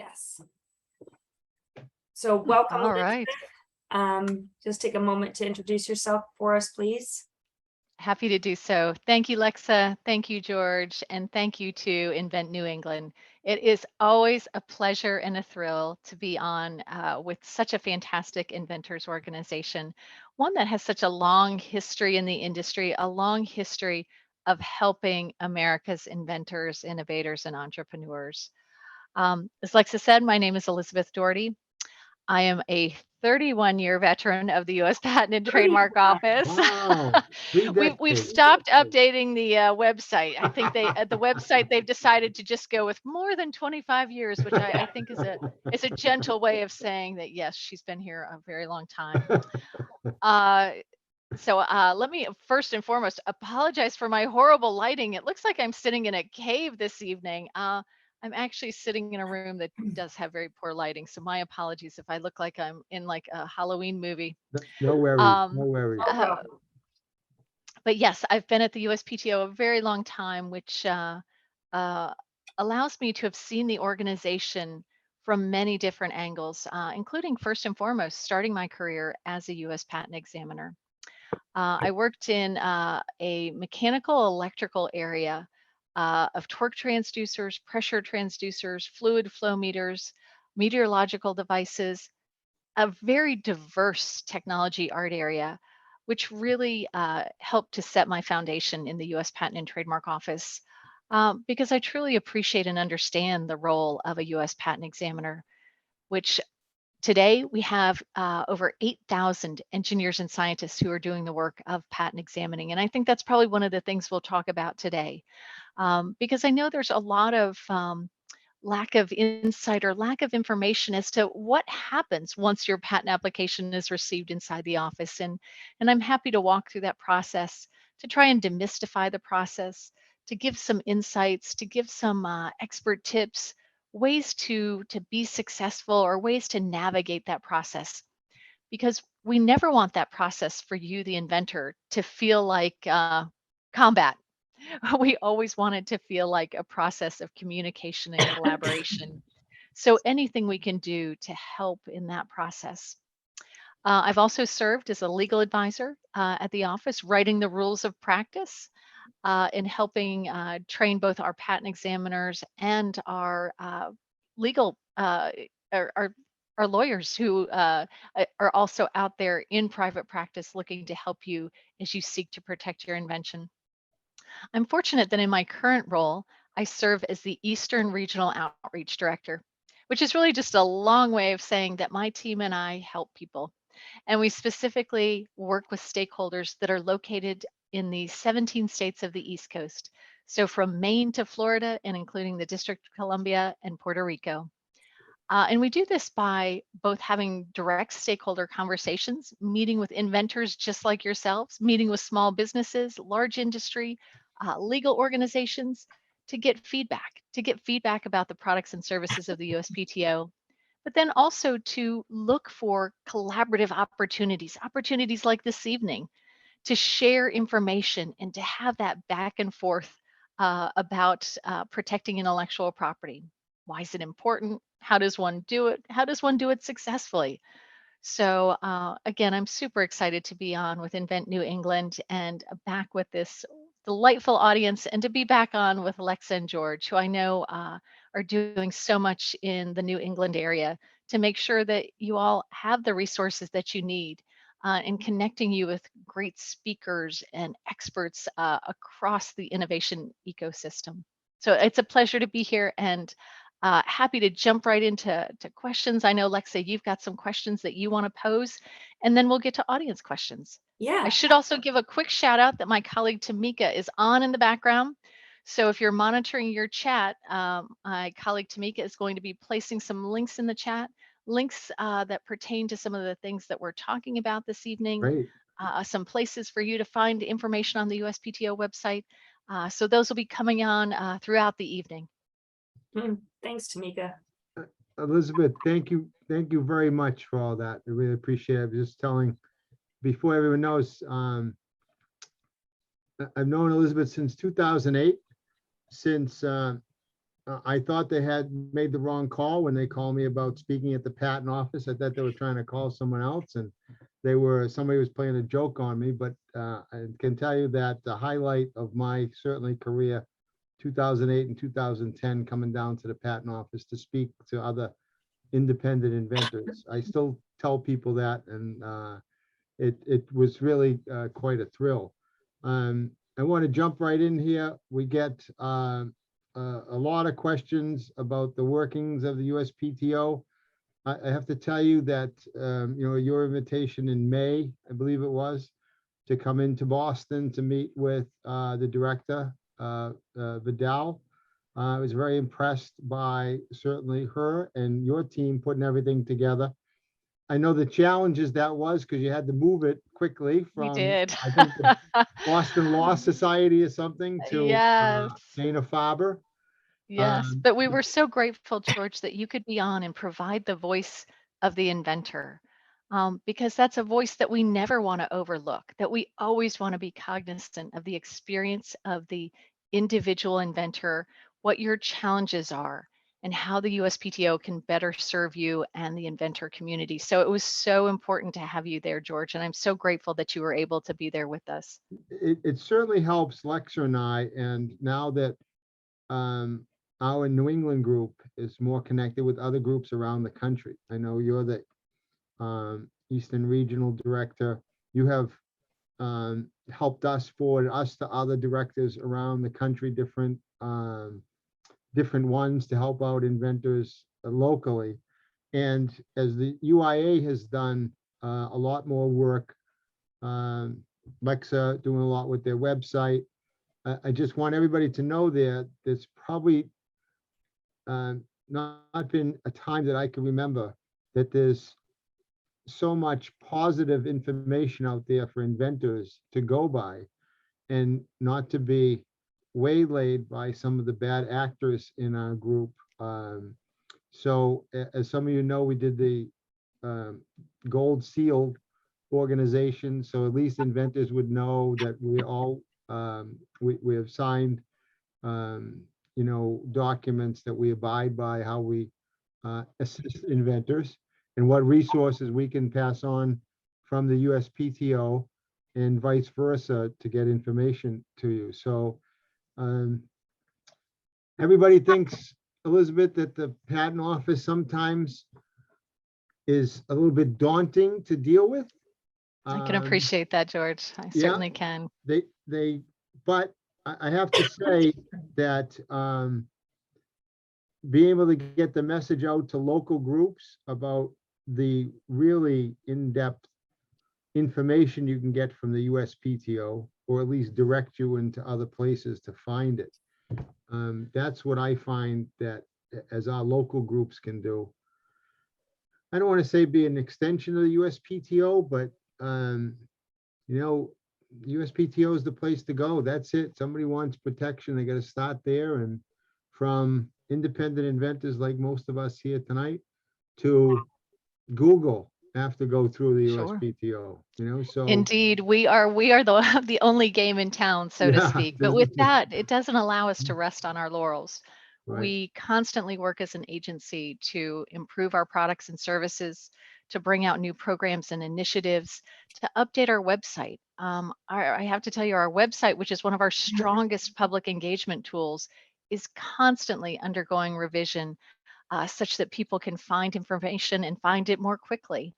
Yes. So welcome, All right. Elizabeth. Just take a moment to introduce yourself for us, please. Happy to do so. Thank you, Lexa. Thank you, George. And thank you to Invent New England. It is always a pleasure and a thrill to be on with such a fantastic inventors organization, one that has such a long history in the industry, a long history of helping America's inventors, innovators, and entrepreneurs. As Lexa said, my name is Elizabeth Dougherty. I am a 31-year veteran of the U.S. Patent and Trademark Office. Wow. We've stopped updating the website. I think at the website they've decided to just go with more than 25 years, which I think is a gentle way of saying that yes, she's been here a very long time. So let me first and foremost apologize for my horrible lighting. It looks like I'm sitting in a cave this evening. I'm actually sitting in a room that does have very poor lighting. So my apologies if I look like I'm in like a Halloween movie. No worries. No worries. But yes, I've been at the USPTO a very long time, which allows me to have seen the organization from many different angles, including first and foremost, starting my career as a US patent examiner. I worked in a mechanical electrical area of torque transducers, pressure transducers, fluid flow meters, meteorological devices, a very diverse technology art area, which really helped to set my foundation in the US Patent and Trademark Office because I truly appreciate and understand the role of a US patent examiner, which today, we have over 8,000 engineers and scientists who are doing the work of patent examining. And I think that's probably one of the things we'll talk about today, because I know there's a lot of lack of insight or lack of information as to what happens once your patent application is received inside the office. And I'm happy to walk through that process to try and demystify the process, to give some insights, to give some expert tips, ways to be successful or ways to navigate that process, because we never want that process for you, the inventor, to feel like combat. We always want it to feel like a process of communication and collaboration. So anything we can do to help in that process. I've also served as a legal advisor at the office, writing the rules of practice in helping train both our patent examiners and our legal, our lawyers who are also out there in private practice looking to help you as you seek to protect your invention. I'm fortunate that in my current role, I serve as the Eastern Regional Outreach Director, which is really just a long way of saying that my team and I help people. And we specifically work with stakeholders that are located in the 17 states of the East Coast. So from Maine to Florida and including the District of Columbia and Puerto Rico. And we do this by both having direct stakeholder conversations, meeting with inventors just like yourselves, meeting with small businesses, large industry, legal organizations to get feedback about the products and services of the USPTO, but then also to look for collaborative opportunities like this evening to share information and to have that back and forth about protecting intellectual property. Why is it important? How does one do it? How does one do it successfully? So again, I'm super excited to be on with Invent New England and back with this delightful audience and to be back on with Alexa and George, who I know are doing so much in the New England area to make sure that you all have the resources that you need in connecting you with great speakers and experts across the innovation ecosystem. So it's a pleasure to be here and happy to jump right into questions. I know, Lexa, you've got some questions that you want to pose, and then we'll get to audience questions. Yeah. I should also give a quick shout out that my colleague Tamika is on in the background. So if you're monitoring your chat, my colleague Tamika is going to be placing some links in the chat, links that pertain to some of the things that we're talking about this evening, Great. some places for you to find information on the USPTO website. So those will be coming on throughout the evening. Thanks, Tamika. Elizabeth, thank you very much for all that. I really appreciate it. I was just telling, before everyone knows, I've known Elizabeth since 2008, since I thought they had made the wrong call when they called me about speaking at the patent office. I thought they were trying to call someone else, and somebody was playing a joke on me, but I can tell you that the highlight of my certainly career, 2008 and 2010, coming down to the patent office to speak to other independent inventors. I still tell people that, and it was really quite a thrill. I want to jump right in here. We get a lot of questions about the workings of the USPTO. I have to tell you that, your invitation in May, I believe it was, to come into Boston to meet with the director, Vidal. I was very impressed by certainly her and your team putting everything together. I know the challenges that was because you had to move it quickly We from, did. I think, the Boston Law Society or something to Yes. Dana-Farber. Yes, Um, but we were so grateful, George, that you could be on and provide the voice of the inventor, because that's a voice that we never want to overlook, that we always want to be cognizant of the experience of the individual inventor, what your challenges are, and how the USPTO can better serve you and the inventor community. So it was so important to have you there, George, and I'm so grateful that you were able to be there with us. it certainly helps Lexer and I, and now that um, our New England group is more connected with other groups around the country. I know you're the Eastern Regional Director. You have helped us forward us to other directors around the country, different ones to help out inventors locally. And as the UIA has done a lot more work, Lexa doing a lot with their website. I just want everybody to know that there's probably not been a time that I can remember that there's so much positive information out there for inventors to go by and not to be waylaid by some of the bad actors in our group. So as some of you know, we did the gold seal organization. So at least inventors would know that we all, we have signed, documents that we abide by, how we assist inventors and what resources we can pass on from the USPTO and vice versa to get information to you. So everybody thinks, Elizabeth, that the patent office sometimes is a little bit daunting to deal with. I can appreciate that, George. I Yeah, certainly can. but I have to say that being able to get the message out to local groups about the really in-depth information you can get from the USPTO, or at least direct you into other places to find it. That's what I find that as our local groups can do. I don't want to say be an extension of the USPTO, but USPTO is the place to go. That's it. Somebody wants protection, they got to start there. And from independent inventors like most of us here tonight to Google have to go through the Sure. USPTO, so. Indeed, we are the the only game in town, so to Yeah, speak. But with that, it doesn't allow us to rest on our laurels. Right. We constantly work as an agency to improve our products and services, to bring out new programs and initiatives, to update our website. I have to tell you, our website, which is one of our strongest public engagement tools, is constantly undergoing revision, such that people can find information and find it more quickly.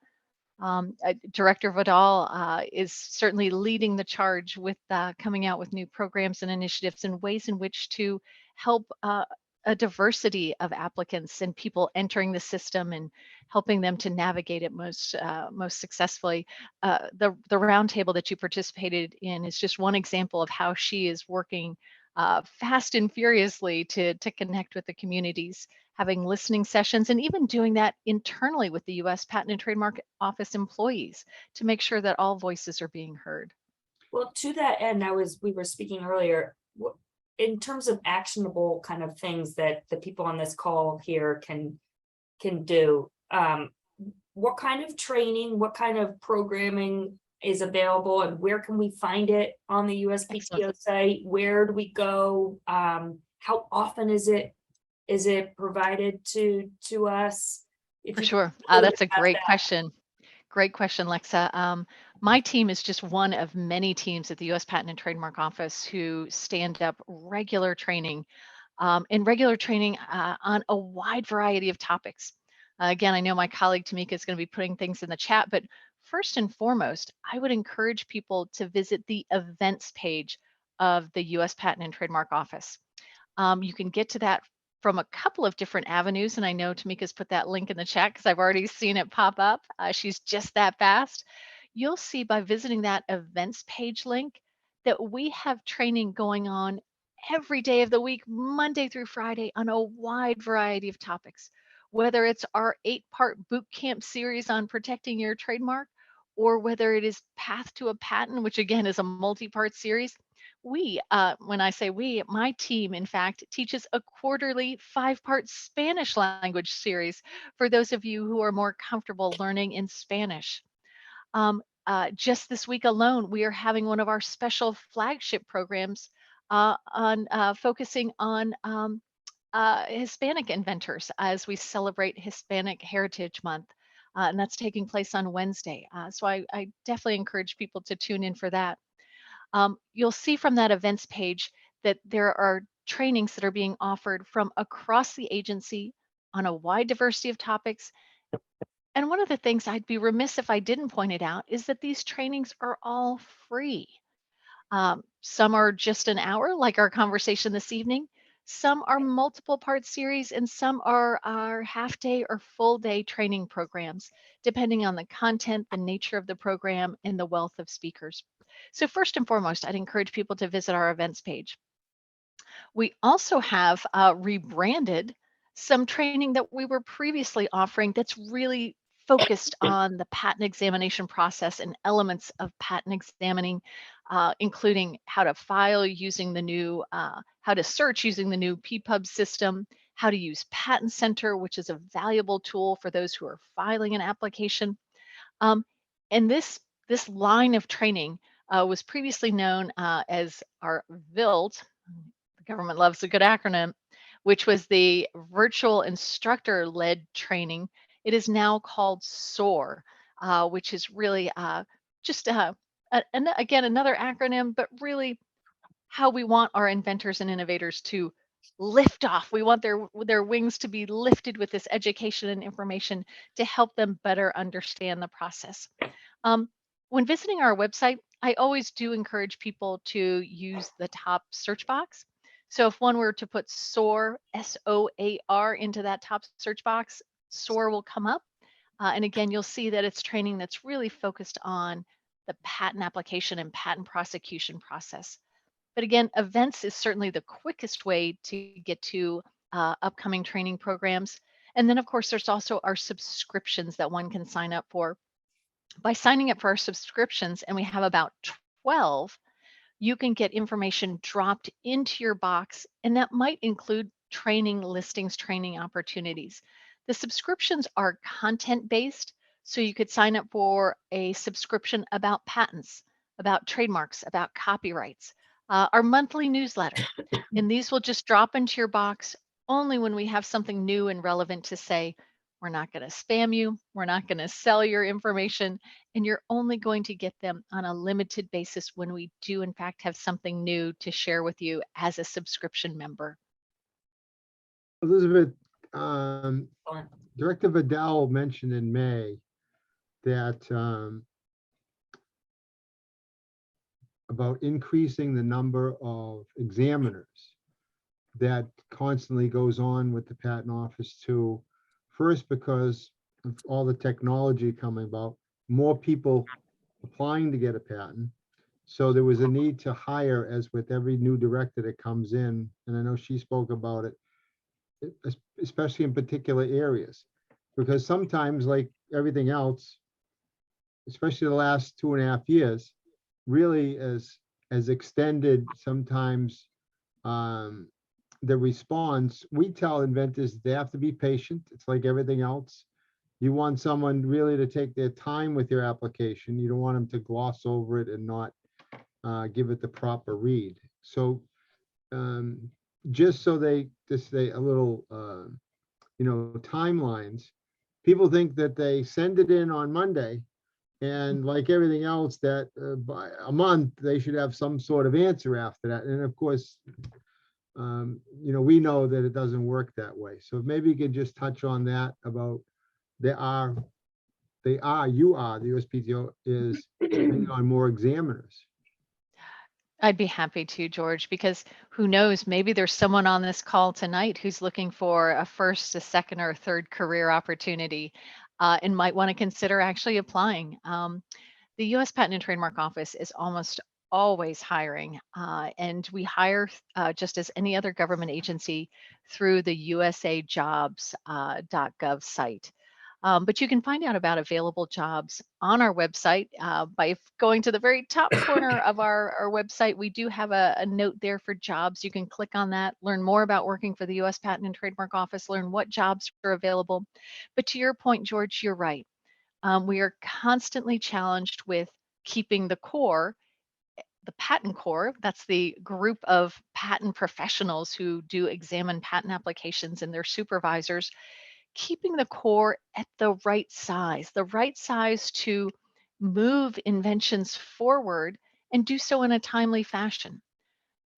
Director Vidal is certainly leading the charge with coming out with new programs and initiatives and ways in which to help a diversity of applicants and people entering the system and helping them to navigate it most successfully. The roundtable that you participated in is just one example of how she is working fast and furiously to connect with the communities, having listening sessions, and even doing that internally with the U.S. Patent and Trademark Office employees to make sure that all voices are being heard. Well, to that end, we were speaking earlier, in terms of actionable kind of things that the people on this call here can do. What kind of training, what kind of programming is available, and where can we find it on the USPTO Excellent. site? Where do we go? How often is it Is it provided to us? If For you sure. could That's a have great that. question. Great question, Lexa. My team is just one of many teams at the U.S. Patent and Trademark Office who stand up regular training on a wide variety of topics. Again, I know my colleague Tamika is going to be putting things in the chat, but first and foremost, I would encourage people to visit the events page of the U.S. Patent and Trademark Office. You can get to that from a couple of different avenues, and I know Tamika's put that link in the chat because I've already seen it pop up. She's just that fast. You'll see by visiting that events page link that we have training going on every day of the week, Monday through Friday, on a wide variety of topics. Whether it's our 8-part boot camp series on protecting your trademark, or whether it is Path to a Patent, which again is a multi-part series. When I say we, my team, in fact, teaches a quarterly 5-part Spanish language series for those of you who are more comfortable learning in Spanish. Just this week alone, we are having one of our special flagship programs on focusing on Hispanic inventors as we celebrate Hispanic Heritage Month. And that's taking place on Wednesday. So I definitely encourage people to tune in for that. You'll see from that events page that there are trainings that are being offered from across the agency on a wide diversity of topics. And one of the things I'd be remiss if I didn't point it out is that these trainings are all free. Some are just an hour, like our conversation this evening. Some are multiple part series, and some are half day or full day training programs, depending on the content, the nature of the program, and the wealth of speakers. So first and foremost, I'd encourage people to visit our events page. We also have rebranded some training that we were previously offering that's really focused on the patent examination process and elements of patent examining, including how to file using the new, how to search using the new PPUB system, how to use Patent Center, which is a valuable tool for those who are filing an application. And this line of training was previously known as our VILT. The government loves a good acronym, which was the virtual instructor-led training. It is now called SOAR, which is really just again another acronym, but really how we want our inventors and innovators to lift off. We want their wings to be lifted with this education and information to help them better understand the process. When visiting our website, I always do encourage people to use the top search box. So if one were to put SOAR, SOAR, into that top search box, SOAR will come up. And again, you'll see that it's training that's really focused on the patent application and patent prosecution process. But again, events is certainly the quickest way to get to upcoming training programs. And then of course, there's also our subscriptions that one can sign up for. By signing up for our subscriptions, and we have about 12, you can get information dropped into your box, and that might include training listings, training opportunities. The subscriptions are content-based, so you could sign up for a subscription about patents, about trademarks, about copyrights, our monthly newsletter. And these will just drop into your box only when we have something new and relevant to say. We're not going to spam you. We're not going to sell your information. And you're only going to get them on a limited basis when we do, in fact, have something new to share with you as a subscription member. Elizabeth, Fine. Director Vidal mentioned in May that about increasing the number of examiners that constantly goes on with the patent office too. First, because of all the technology coming about, more people applying to get a patent. So there was a need to hire, as with every new director that comes in, and I know she spoke about it, especially in particular areas, because sometimes, like everything else, especially the last 2.5 years, really as extended sometimes the response. We tell inventors they have to be patient. It's like everything else. You want someone really to take their time with your application. You don't want them to gloss over it and not give it the proper read. So just so they just say a little, timelines. People think that they send it in on Monday, and like everything else, that by a month, they should have some sort of answer after that. And of course, we know that it doesn't work that way. So maybe you could just touch on that about there are, the USPTO is bringing on more examiners. I'd be happy to, George, because who knows, maybe there's someone on this call tonight who's looking for a first, a second, or a third career opportunity and might want to consider actually applying. The US Patent and Trademark Office is almost always hiring, and we hire just as any other government agency through the usajobs.gov site. But you can find out about available jobs on our website by going to the very top corner of our website. We do have a note there for jobs. You can click on that, learn more about working for the US Patent and Trademark Office, learn what jobs are available. But to your point, George, you're right. We are constantly challenged with keeping the core, the patent core, that's the group of patent professionals who do examine patent applications and their supervisors, keeping the core at the right size to move inventions forward and do so in a timely fashion.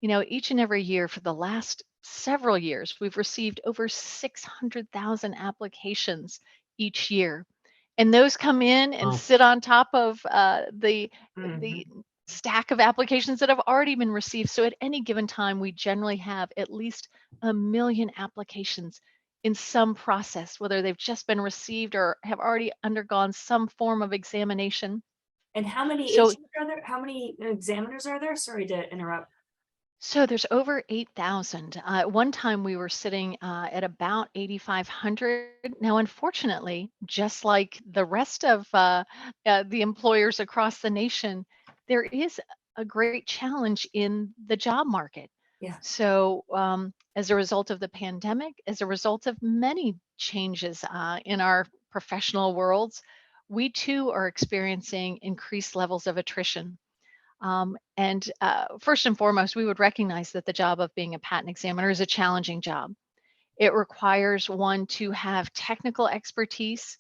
Each and every year for the last several years, we've received over 600,000 applications each year. And those come in and Wow. sit on top of the Mhm. stack of applications that have already been received. So at any given time, we generally have at least 1 million applications in some process, whether they've just been received or have already undergone some form of examination. And how many So agents are there? How many examiners are there? Sorry to interrupt. So there's over 8,000. At one time, we were sitting at about 8,500. Now, unfortunately, just like the rest of the employers across the nation, there is a great challenge in the job market. Yeah. So, as a result of the pandemic, as a result of many changes in our professional worlds, we too are experiencing increased levels of attrition. And first and foremost, we would recognize that the job of being a patent examiner is a challenging job. It requires one to have technical expertise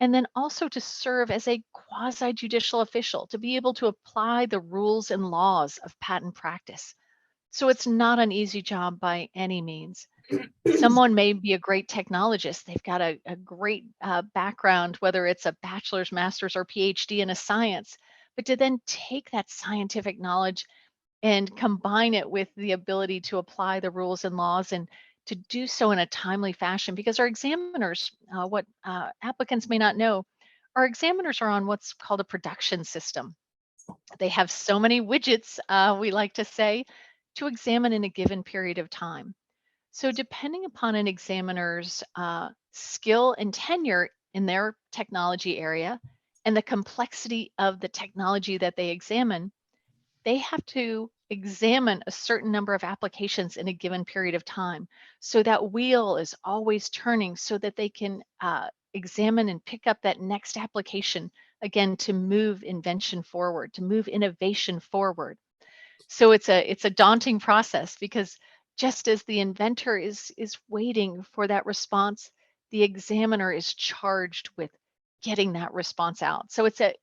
and then also to serve as a quasi judicial official, to be able to apply the rules and laws of patent practice. So it's not an easy job by any means. Someone may be a great technologist. They've got a great background, whether it's a bachelor's, master's, or PhD in a science, but to then take that scientific knowledge and combine it with the ability to apply the rules and laws and to do so in a timely fashion. Because our examiners, what applicants may not know, our examiners are on what's called a production system. They have so many widgets, we like to say, to examine in a given period of time. So, depending upon an examiner's skill and tenure in their technology area and the complexity of the technology that they examine, they have to examine a certain number of applications in a given period of time. So that wheel is always turning so that they can examine and pick up that next application again to move invention forward, to move innovation forward. So it's a daunting process because just as the inventor is waiting for that response, the examiner is charged with getting that response out. So it's a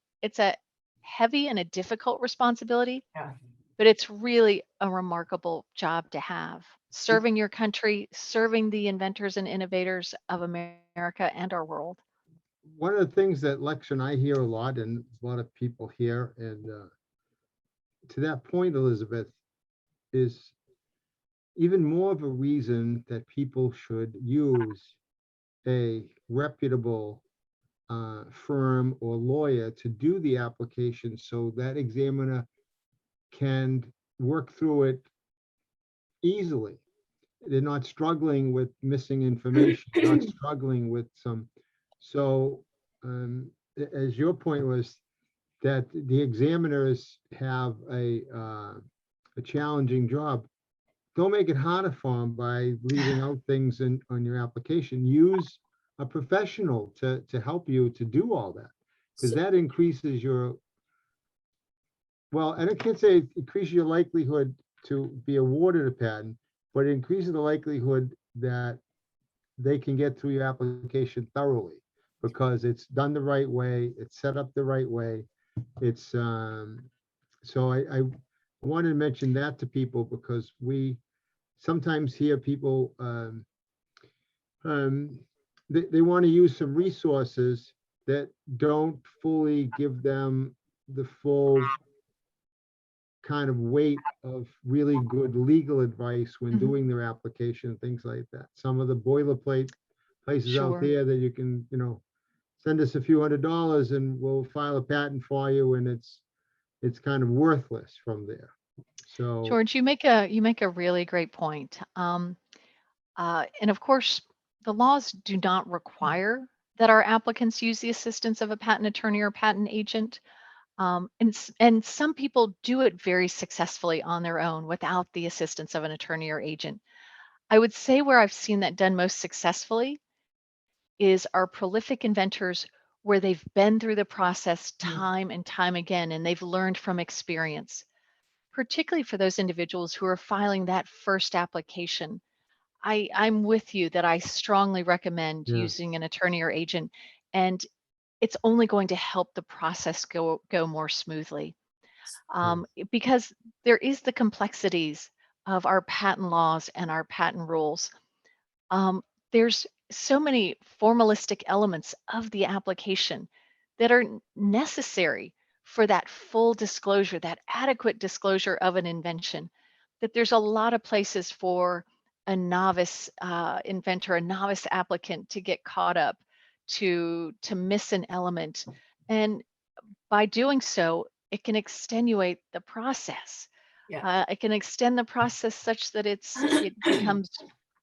heavy and a difficult responsibility, Yeah. but it's really a remarkable job to have. Serving your country, serving the inventors and innovators of America and our world. One of the things that Lex and I hear a lot, and a lot of people hear, and to that point, Elizabeth, is even more of a reason that people should use a reputable firm or lawyer to do the application, so that examiner can work through it easily. They're not struggling with missing information, not struggling with some. So, as your point was, that the examiners have a challenging job. Don't make it harder for them by leaving out things on your application. Use a professional to help you to do all that, because So, that increases your, well, and I can't say it increases your likelihood to be awarded a patent, but it increases the likelihood that they can get through your application thoroughly because it's done the right way, it's set up the right way. It's, so I wanted to mention that to people because we sometimes hear people, they want to use some resources that don't fully give them the full kind of weight of really good legal advice when Mhm. doing their application, things like that. Some of the boilerplate places out Sure. there that you can, send us a few $100s and we'll file a patent for you, and it's kind of worthless from there. So, George, you make a really great point. And of course, the laws do not require that our applicants use the assistance of a patent attorney or patent agent. And some people do it very successfully on their own without the assistance of an attorney or agent. I would say where I've seen that done most successfully is our prolific inventors where they've been through the process time and time again and they've learned from experience, particularly for those individuals who are filing that first application. I'm with you that I strongly recommend yeah, using an attorney or agent, and it's only going to help the process go more smoothly. yeah, Because there is the complexities of our patent laws and our patent rules. There's so many formalistic elements of the application that are necessary for that full disclosure, that adequate disclosure of an invention, that there's a lot of places for a novice inventor, a novice applicant to get caught up, to miss an element. And by doing so, it can extenuate the process. Yeah. It can extend the process such that it becomes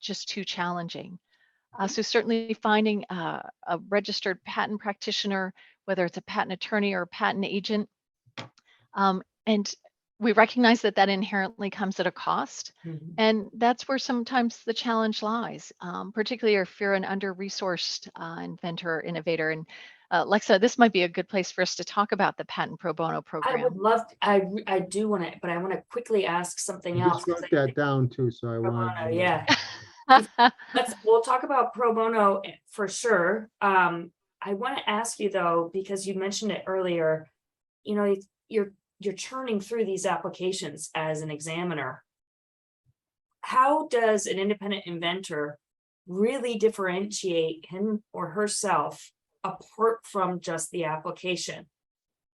just too challenging. So certainly finding a registered patent practitioner, whether it's a patent attorney or a patent agent, and we recognize that that inherently comes at a cost. Mhm. And that's where sometimes the challenge lies, particularly if you're an under-resourced inventor or innovator. And Lexa, this might be a good place for us to talk about the patent pro bono I would program. love, I do want to, but I want to quickly ask something I else. just 'Cause wrote I that think down too, so I pro wanted bono, to, yeah. We'll talk about pro bono for sure. I want to ask you though, because you mentioned it earlier, you're you're churning through these applications as an examiner. How does an independent inventor really differentiate him or herself apart from just the application?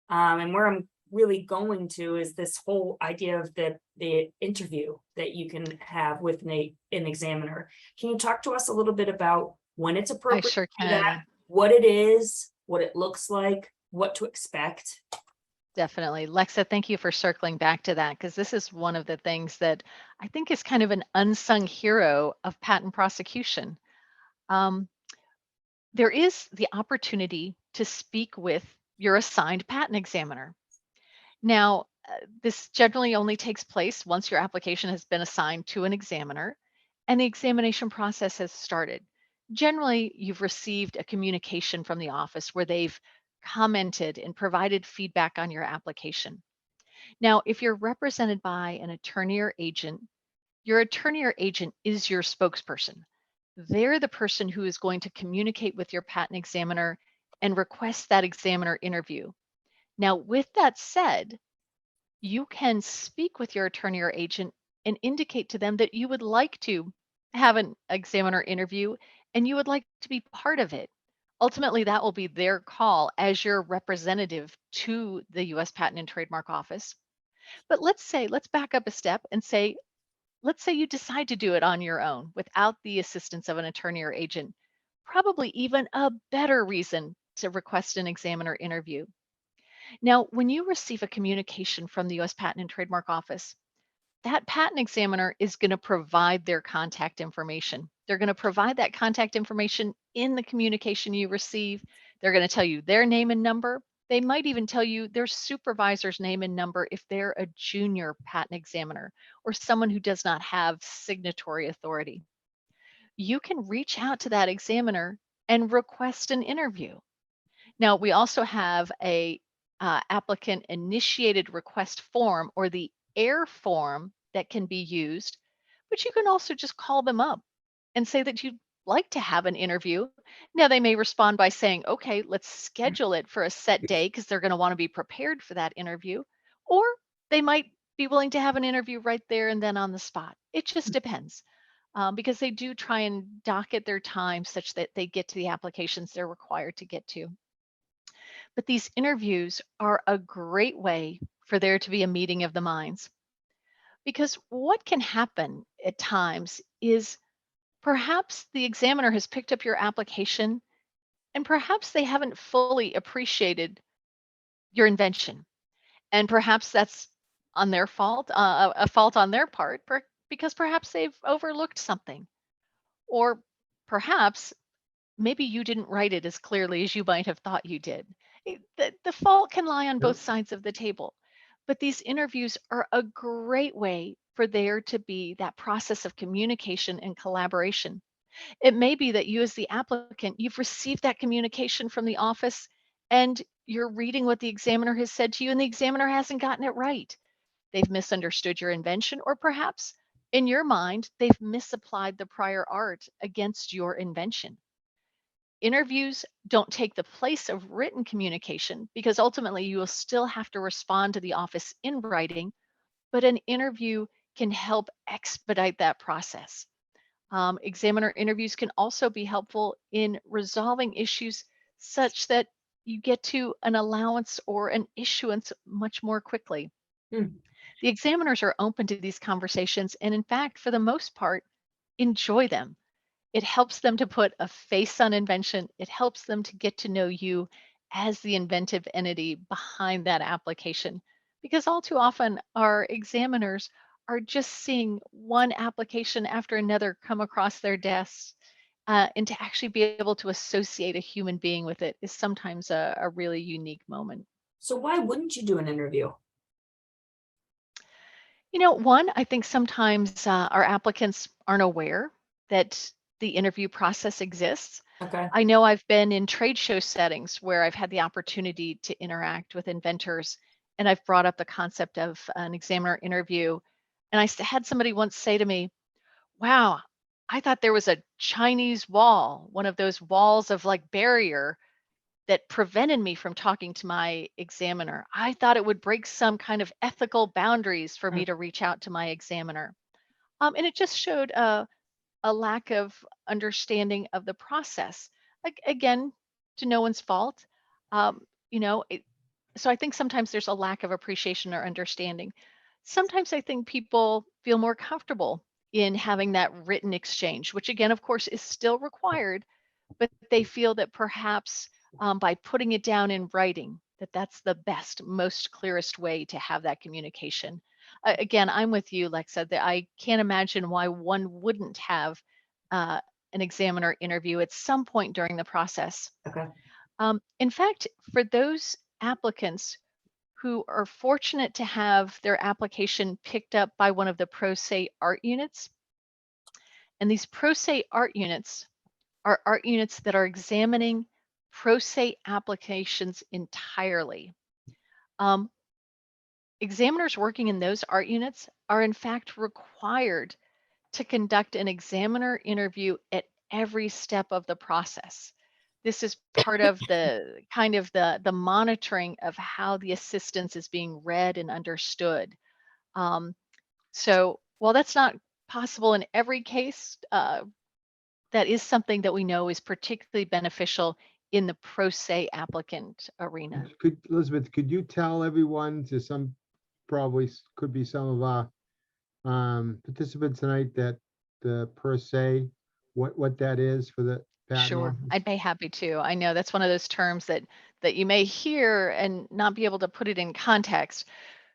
And where I'm really going to is this whole idea of the interview that you can have with an examiner. Can you talk to us a little bit about when it's I appropriate sure to do that, can. what it is, what it looks like, what to expect? Definitely. Lexa, thank you for circling back to that because this is one of the things that I think is kind of an unsung hero of patent prosecution. Um, there is the opportunity to speak with your assigned patent examiner. Now, this generally only takes place once your application has been assigned to an examiner and the examination process has started. Generally, you've received a communication from the office where they've commented and provided feedback on your application. Now, if you're represented by an attorney or agent, your attorney or agent is your spokesperson. They're the person who is going to communicate with your patent examiner and request that examiner interview. Now, with that said, you can speak with your attorney or agent and indicate to them that you would like to have an examiner interview and you would like to be part of it. Ultimately, that will be their call as your representative to the US Patent and Trademark Office. But let's back up a step and say, let's say you decide to do it on your own without the assistance of an attorney or agent. Probably even a better reason to request an examiner interview. Now, when you receive a communication from the US Patent and Trademark Office, that patent examiner is going to provide their contact information. They're going to provide that contact information in the communication you receive. They're going to tell you their name and number. They might even tell you their supervisor's name and number if they're a junior patent examiner or someone who does not have signatory authority. You can reach out to that examiner and request an interview. Now, we also have a applicant initiated request form or the AIR form that can be used, but you can also just call them up and say that you'd like to have an interview. Now, they may respond by saying, okay, let's schedule it for a set day because they're going to want to be prepared for that interview. Or they might be willing to have an interview right there and then on the spot. It just depends because they do try and docket their time such that they get to the applications they're required to get to. But these interviews are a great way for there to be a meeting of the minds. Because what can happen at times is perhaps the examiner has picked up your application and perhaps they haven't fully appreciated your invention. And perhaps that's on their fault, a fault on their part, because perhaps they've overlooked something. Or perhaps maybe you didn't write it as clearly as you might have thought you did. The fault can lie on both Yep. sides of the table. But these interviews are a great way for there to be that process of communication and collaboration. It may be that you, as the applicant, you've received that communication from the office and you're reading what the examiner has said to you, and the examiner hasn't gotten it right. They've misunderstood your invention, or perhaps in your mind, they've misapplied the prior art against your invention. Interviews don't take the place of written communication because ultimately you will still have to respond to the office in writing, but an interview can help expedite that process. Examiner interviews can also be helpful in resolving issues such that you get to an allowance or an issuance much more quickly. Hmm. The examiners are open to these conversations and, in fact, for the most part, enjoy them. It helps them to put a face on invention. It helps them to get to know you as the inventive entity behind that application. Because all too often, our examiners are just seeing one application after another come across their desks. And to actually be able to associate a human being with it is sometimes a really unique moment. So why wouldn't you do an interview? You know, one, I think sometimes our applicants aren't aware that the interview process exists. Okay. I know I've been in trade show settings where I've had the opportunity to interact with inventors, and I've brought up the concept of an examiner interview. And had somebody once say to me, wow, I thought there was a Chinese wall, one of those walls of like barrier that prevented me from talking to my examiner. I thought it would break some kind of ethical boundaries for me to reach out to my examiner. And it just showed a lack of understanding of the process. Again, to no one's fault. You know, so I think sometimes there's a lack of appreciation or understanding. Sometimes I think people feel more comfortable in having that written exchange, which again, of course, is still required, but they feel that perhaps by putting it down in writing, that that's the best, most clearest way to have that communication. Again, I'm with you, Lexa, that I can't imagine why one wouldn't have uh, an examiner interview at some point during the process. Okay. In fact, for those applicants who are fortunate to have their application picked up by one of the Pro Se art units, and these Pro Se art units are art units that are examining Pro Se applications entirely. Examiners working in those art units are in fact required to conduct an examiner interview at every step of the process. This is part of the kind of the monitoring of how the assistance is being read and understood. So while that's not possible in every case, that is something that we know is particularly beneficial in the pro se applicant arena. Elizabeth, could you tell everyone, to some, probably could be some of our participants tonight, that the per se, what that is for the patent Sure, office? I'd be happy to. I know that's one of those terms that you may hear and not be able to put it in context.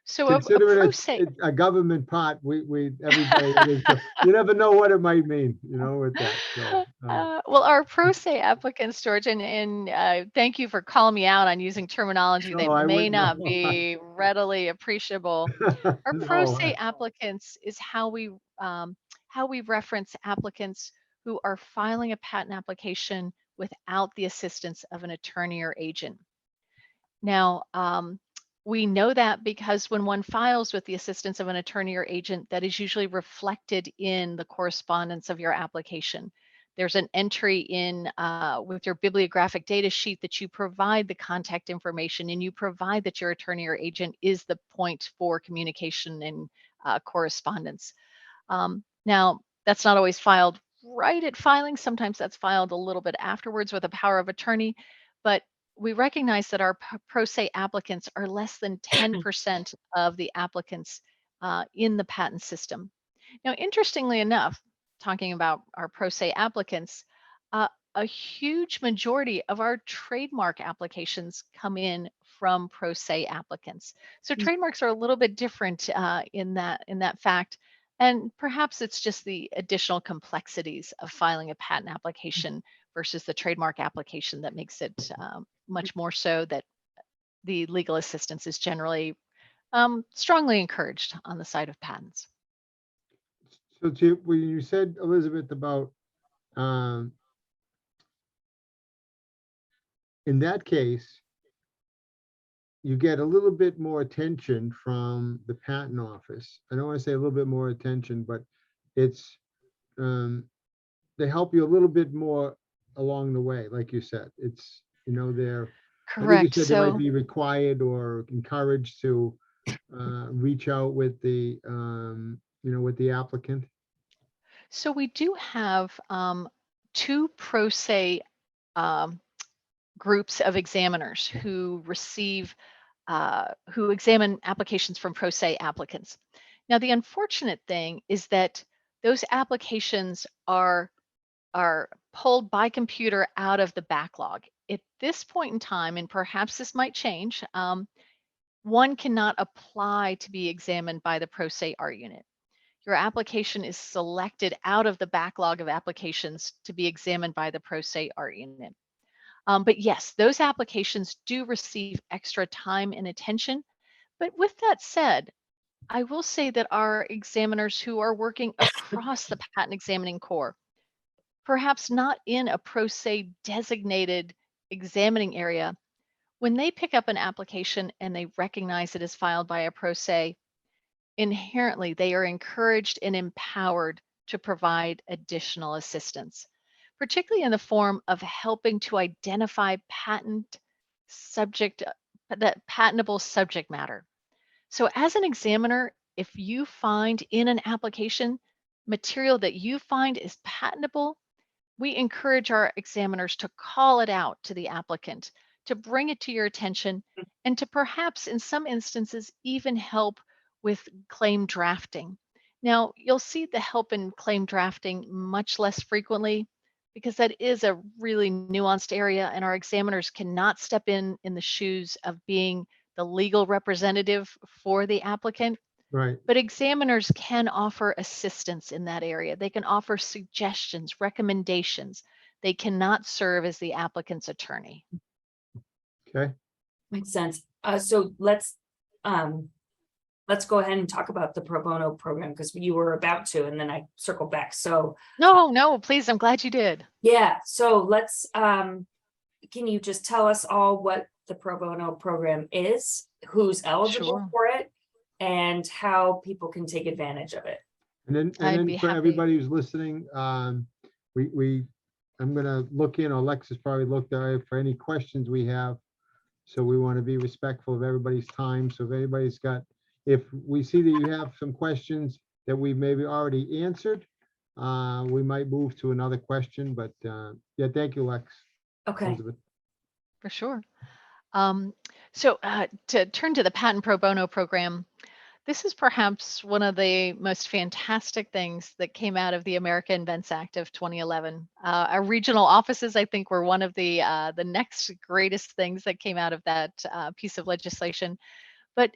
So a Considering pro it's se, a government pot, everybody, it is, you never know what it might mean, with that, so. well, our pro se applicants, George, and thank you for calling me out on using terminology No, that I may wouldn't not know. be readily appreciable. Our pro No, se applicants is how we reference applicants who are filing a patent application without the assistance of an attorney or agent. Now, We know that because when one files with the assistance of an attorney or agent, that is usually reflected in the correspondence of your application. There's an entry in with your bibliographic data sheet that you provide the contact information, and you provide that your attorney or agent is the point for communication and correspondence. Now, that's not always filed right at filing. Sometimes that's filed a little bit afterwards with a power of attorney, but we recognize that our pro se applicants are less than 10% of the applicants in the patent system. Now, interestingly enough, talking about our pro se applicants, a huge majority of our trademark applications come in from pro se applicants. So trademarks are a little bit different in that fact. And perhaps it's just the additional complexities of filing a patent application versus the trademark application that makes it much more so that the legal assistance is generally strongly encouraged on the side of patents. So when you said, Elizabeth, about, in that case, you get a little bit more attention from the patent office. I don't want to say a little bit more attention, but it's, they help you a little bit more along the way, like you said. It's, they're, I think you Correct. said they might So, be required or encouraged to reach out with the, with the applicant. so we do have two pro se um, groups of examiners who who examine applications from pro se applicants. Now, the unfortunate thing is that those applications are pulled by computer out of the backlog. At this point in time, and perhaps this might change, one cannot apply to be examined by the pro se art unit. Your application is selected out of the backlog of applications to be examined by the pro se art unit. But yes, those applications do receive extra time and attention. But with that said, I will say that our examiners who are working across the patent examining corps, perhaps not in a pro se designated examining area, when they pick up an application and they recognize it is filed by a pro se, inherently they are encouraged and empowered to provide additional assistance, particularly in the form of helping to identify that patentable subject matter. So as an examiner, if you find in an application material that you find is patentable, we encourage our examiners to call it out to the applicant, to bring it to your attention, and to perhaps in some instances even help with claim drafting. Now, you'll see the help in claim drafting much less frequently because that is a really nuanced area and our examiners cannot step in the shoes of being the legal representative for the applicant. Right. But examiners can offer assistance in that area. They can offer suggestions, recommendations. They cannot serve as the applicant's attorney. Okay. Makes sense. So let's go ahead and talk about the pro bono program because you were about to, and then I circled back. So No, please. I'm glad you did. yeah. So let's, can you just tell us all what the pro bono program is, who's eligible Sure. for it, and how people can take advantage of it? And I'd then be for happy. everybody who's listening, I'm gonna look in, Alexis probably looked at it for any questions we have. So we want to be respectful of everybody's time. So if we see that you have some questions that we maybe already answered, we might move to another question, but yeah, thank you, Lex. Okay. Elizabeth. For sure. So to turn to the Patent Pro Bono program, this is perhaps one of the most fantastic things that came out of the America Invents Act of 2011. Our regional offices, I think, were one of the next greatest things that came out of that piece of legislation. But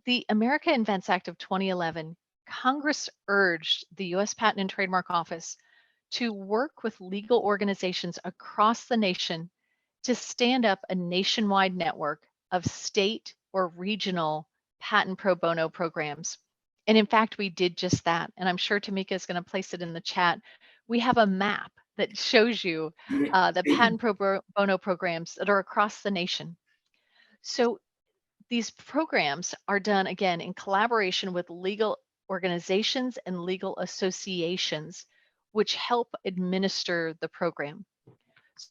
the America Invents Act of 2011, Congress urged the U.S. Patent and Trademark Office to work with legal organizations across the nation to stand up a nationwide network of state or regional patent pro bono programs. And in fact, we did just that. And I'm sure Tamika is going to place it in the chat. We have a map that shows you the patent pro bono programs that are across the nation. So These programs are done again in collaboration with legal organizations and legal associations, which help administer the program.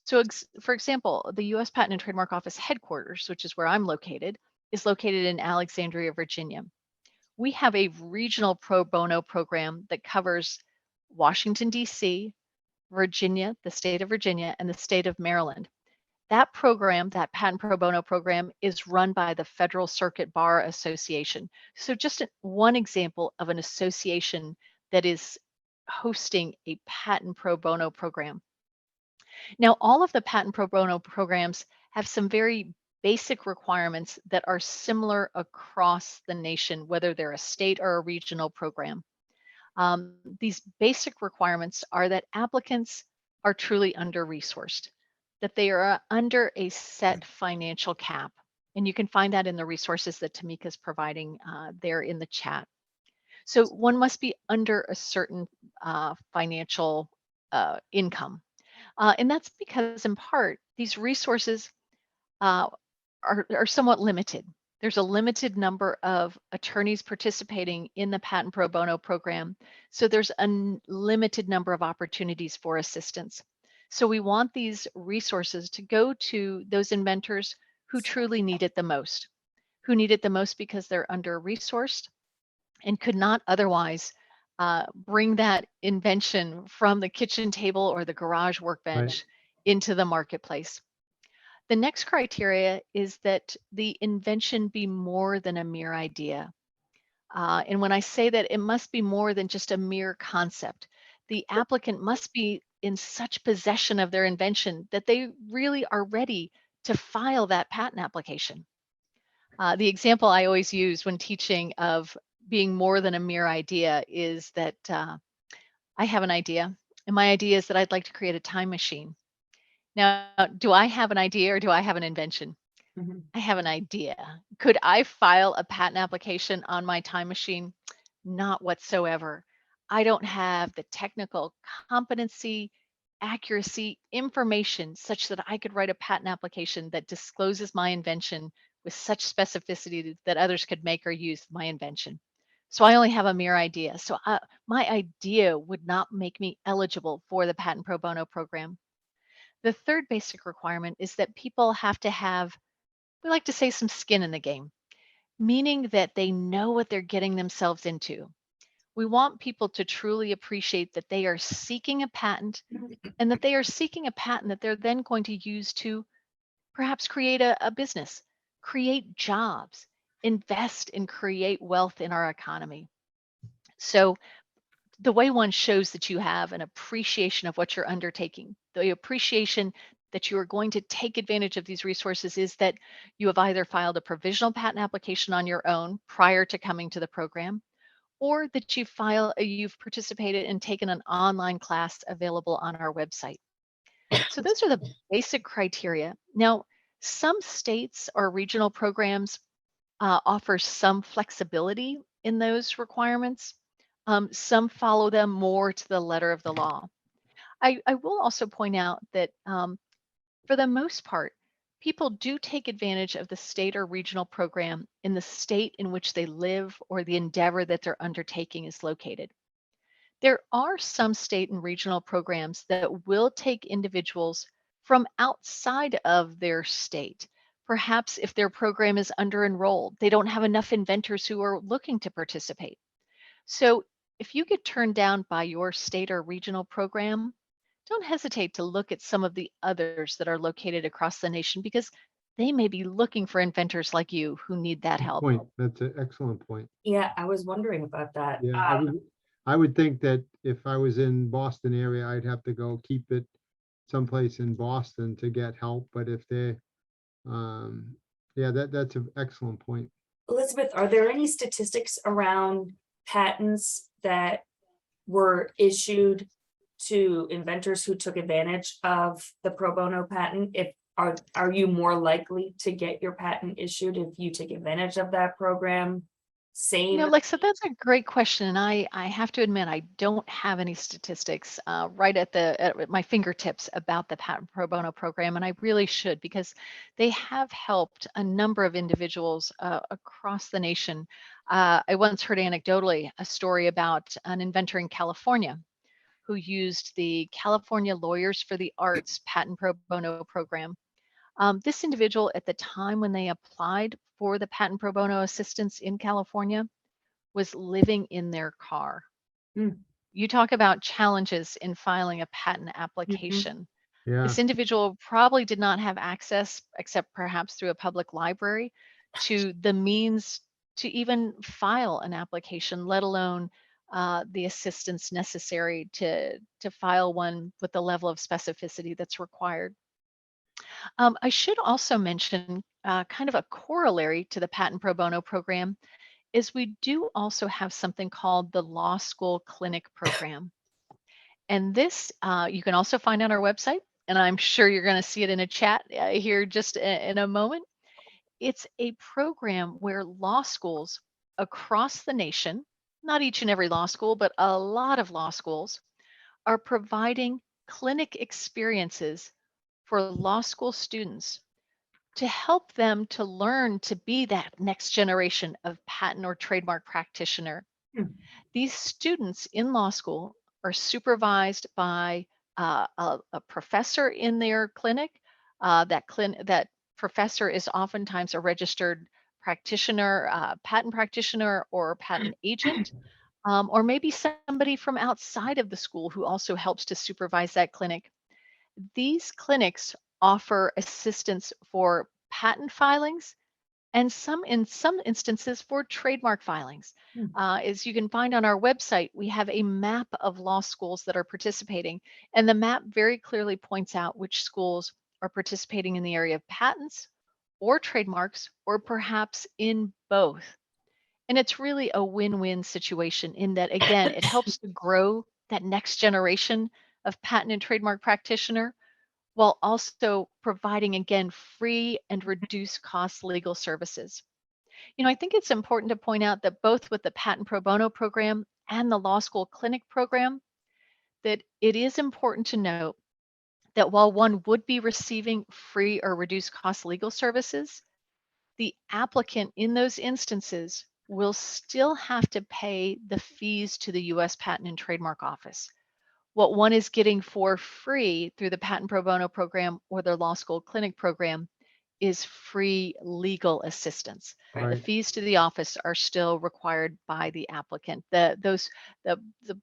So, for example, the US Patent and Trademark Office headquarters, which is where I'm located, is located in Alexandria, Virginia. We have a regional pro bono program that covers Washington, D.C., Virginia, the state of Virginia, and the state of Maryland. That program, that patent pro bono program, is run by the Federal Circuit Bar Association. So just one example of an association that is hosting a patent pro bono program. Now, all of the patent pro bono programs have some very basic requirements that are similar across the nation, whether they're a state or a regional program. These basic requirements are that applicants are truly under-resourced, that they are under a set financial cap. And you can find that in the resources that Tamika is providing there in the chat. So one must be under a certain financial income. And that's because in part, these resources are somewhat limited. There's a limited number of attorneys participating in the patent pro bono program. So there's a limited number of opportunities for assistance. So we want these resources to go to those inventors who truly need it the most, because they're under-resourced and could not otherwise bring that invention from the kitchen table or the garage workbench into the marketplace. The next criteria is that the invention be more than a mere idea. And when I say that, it must be more than just a mere concept. The applicant must be in such possession of their invention that they really are ready to file that patent application. The example I always use when teaching of being more than a mere idea is that I have an idea, and my idea is that I'd like to create a time machine. Now, do I have an idea or do I have an invention? I have an idea. Could I file a patent application on my time machine? Not whatsoever. I don't have the technical competency, accuracy, information such that I could write a patent application that discloses my invention with such specificity that others could make or use my invention. So I only have a mere idea. So my idea would not make me eligible for the patent pro bono program. The third basic requirement is that people have to have, we like to say, some skin in the game, meaning that they know what they're getting themselves into. We want people to truly appreciate that they are seeking a patent and that they are seeking a patent that they're then going to use to perhaps create a business, create jobs, invest and create wealth in our economy. So the way one shows that you have an appreciation of what you're undertaking, the appreciation that you are going to take advantage of these resources, is that you have either filed a provisional patent application on your own prior to coming to the program, or that you've participated and taken an online class available on our website. So those are the basic criteria. Now, some states or regional programs offer some flexibility in those requirements. Some follow them more to the letter of the law. I will also point out that for the most part, people do take advantage of the state or regional program in the state in which they live or the endeavor that they're undertaking is located. There are some state and regional programs that will take individuals from outside of their state. Perhaps if their program is under-enrolled, they don't have enough inventors who are looking to participate. So if you get turned down by your state or regional program, don't hesitate to look at some of the others that are located across the nation, because they may be looking for inventors like you who need that help. That's an excellent point. Yeah, I was wondering about that. Yeah, I would think that if I was in Boston area, I'd have to go keep it someplace in Boston to get help. But if they, yeah, that's an excellent point. Elizabeth, are there any statistics around patents that were issued to inventors who took advantage of the pro bono patent? Are you more likely to get your patent issued if you take advantage of that program? same? Alexa, that's a great question. And I have to admit, I don't have any statistics right at my fingertips about the patent pro bono program. And I really should, because they have helped a number of individuals across the nation. I once heard anecdotally a story about an inventor in California who used the California Lawyers for the Arts patent pro bono program. This individual, at the time when they applied for the patent pro bono assistance in California, was living in their car. Mm. You talk about challenges in filing a patent Mhm. application. Yeah, This individual probably did not have access, except perhaps through a public library, to the means to even file an application, let alone the assistance necessary to file one with the level of specificity that's required. I should also mention kind of a corollary to the patent pro bono program is we do also have something called the Law School Clinic Program. And this you can also find on our website, and I'm sure you're going to see it in a chat here just in a moment. It's a program where law schools across the nation, not each and every law school, but a lot of law schools, are providing clinic experiences for law school students to help them to learn to be that next generation of patent or trademark practitioner. Mm. These students in law school are supervised by a professor in their clinic. That professor is oftentimes a registered practitioner, patent practitioner, or patent agent, or maybe somebody from outside of the school who also helps to supervise that clinic. These clinics offer assistance for patent filings and in some instances for trademark filings. Mm. As you can find on our website, we have a map of law schools that are participating, and the map very clearly points out which schools are participating in the area of patents or trademarks, or perhaps in both. And it's really a win-win situation in that, again, it helps to grow that next generation of patent and trademark practitioner while also providing, again, free and reduced cost legal services. I think it's important to point out that both with the patent pro bono program and the law school clinic program, that it is important to note that while one would be receiving free or reduced cost legal services, the applicant in those instances will still have to pay the fees to the US Patent and Trademark Office. What one is getting for free through the patent pro bono program or their law school clinic program is free legal assistance. The right. fees to the office are still required by the applicant. The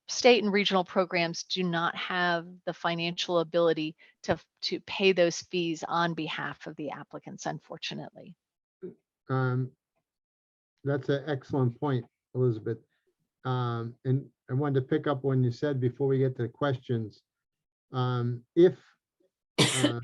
state and regional programs do not have the financial ability to pay those fees on behalf of the applicants, unfortunately. Um, that's an excellent point, Elizabeth. And I wanted to pick up when you said before we get to the questions, if um,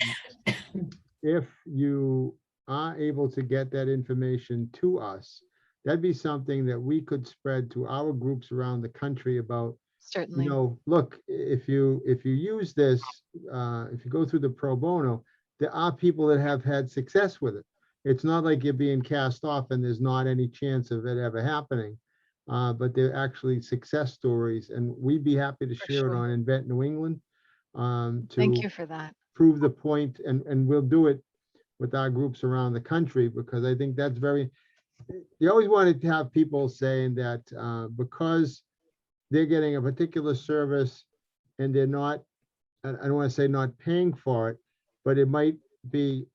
if you are able to get that information to us, that'd be something that we could spread to our groups around the country about, Certainly. look, if you use this, if you go through the pro bono, there are people that have had success with it. It's not like you're being cast off and there's not any chance of it ever happening. But they're actually success stories, and we'd be happy to For share it sure. on Invent New England Thank to you for that. prove the point, and we'll do it with our groups around the country, because I think that's very, you always wanted to have people saying that because they're getting a particular service and they're not, I don't want to say not paying for it, but it might be